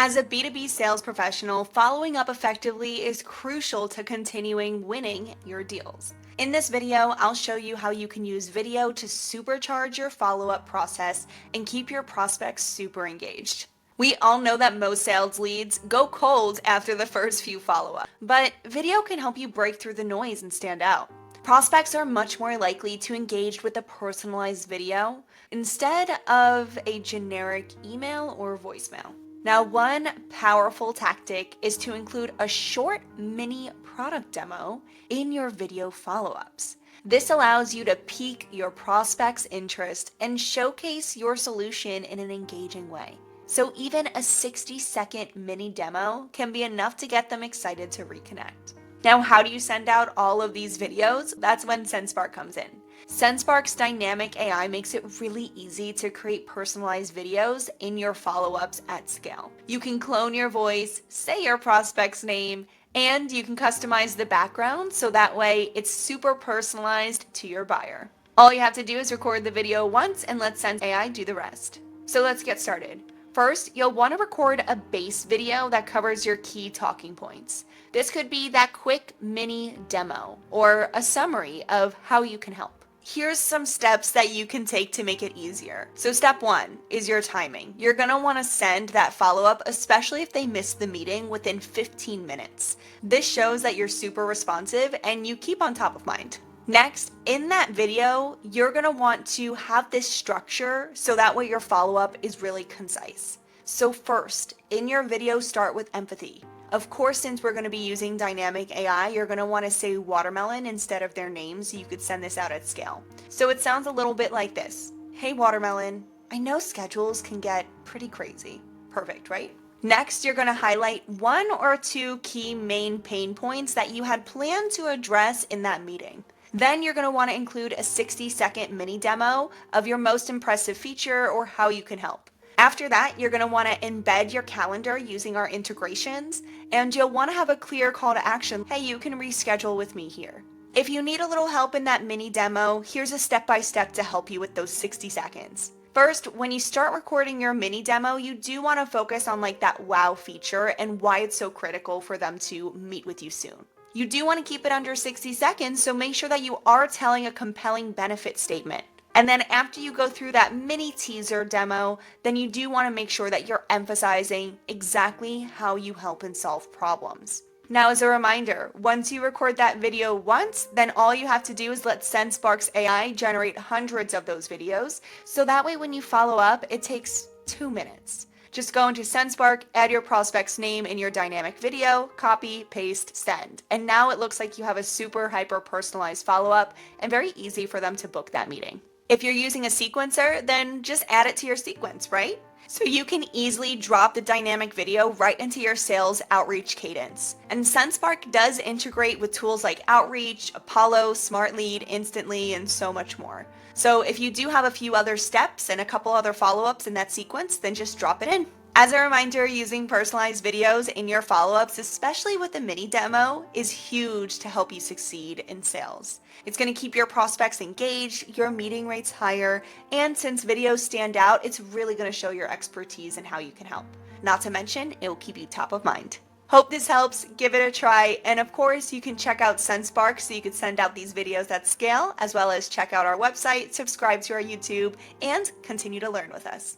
As a B2B sales professional, following up effectively is crucial to continuing winning your deals. In this video, I'll show you how you can use video to supercharge your follow-up process and keep your prospects super engaged. We all know that most sales leads go cold after the first few follow-ups, but video can help you break through the noise and stand out. Prospects are much more likely to engage with a personalized video instead of a generic email or voicemail. Now, one powerful tactic is to include a short mini product demo in your video follow-ups. This allows you to pique your prospect's interest and showcase your solution in an engaging way. So even a 60-second mini demo can be enough to get them excited to reconnect. Now, how do you send out all of these videos? That's when Sendspark comes in. Sendspark's dynamic AI makes it really easy to create personalized videos in your follow-ups at scale. You can clone your voice, say your prospect's name, and you can customize the background so that way it's super personalized to your buyer. All you have to do is record the video once and let Sens AI do the rest. So let's get started. First, you'll want to record a base video that covers your key talking points. This could be that quick mini demo or a summary of how you can help. Here's some steps that you can take to make it easier. So step one is your timing. You're going to want to send that follow-up, especially if they miss the meeting, within 15 minutes. This shows that you're super responsive and you keep on top of mind. Next, in that video, you're going to want to have this structure so that way your follow-up is really concise. So first, in your video, start with empathy. Of course, since we're going to be using dynamic AI, you're going to want to say watermelon instead of their names so you could send this out at scale. So it sounds a little bit like this. Hey, watermelon, I know schedules can get pretty crazy. Perfect, right? Next, you're going to highlight one or two key main pain points that you had planned to address in that meeting. Then you're going to want to include a 60-second mini demo of your most impressive feature or how you can help. After that, you're going to want to embed your calendar using our integrations, and you'll want to have a clear call to action. Hey, you can reschedule with me here. If you need a little help in that mini demo, here's a step-by-step to help you with those 60 seconds. First, when you start recording your mini demo, you do want to focus on that wow feature and why it's so critical for them to meet with you soon. You do want to keep it under 60 seconds, so make sure that you are telling a compelling benefit statement. And then after you go through that mini teaser demo, then you do want to make sure that you're emphasizing exactly how you help and solve problems. Now, as a reminder, once you record that video once, then all you have to do is let Sendspark's AI generate hundreds of those videos. So that way when you follow up, it takes 2 minutes. Just go into Sendspark, add your prospect's name in your dynamic video, copy, paste, send. And now it looks like you have a super hyper personalized follow-up and very easy for them to book that meeting. If you're using a sequencer, then just add it to your sequence, right? So you can easily drop the dynamic video right into your sales outreach cadence. And Sendspark does integrate with tools like Outreach, Apollo, Smart Lead, Instantly, and so much more. So if you do have a few other steps and a couple other follow-ups in that sequence, then just drop it in. As a reminder, using personalized videos in your follow-ups, especially with a mini demo, is huge to help you succeed in sales. It's going to keep your prospects engaged, your meeting rates higher, and since videos stand out, it's really going to show your expertise and how you can help. Not to mention, it will keep you top of mind. Hope this helps. Give it a try. And of course, you can check out Sendspark so you can send out these videos at scale, as well as check out our website, subscribe to our YouTube, and continue to learn with us.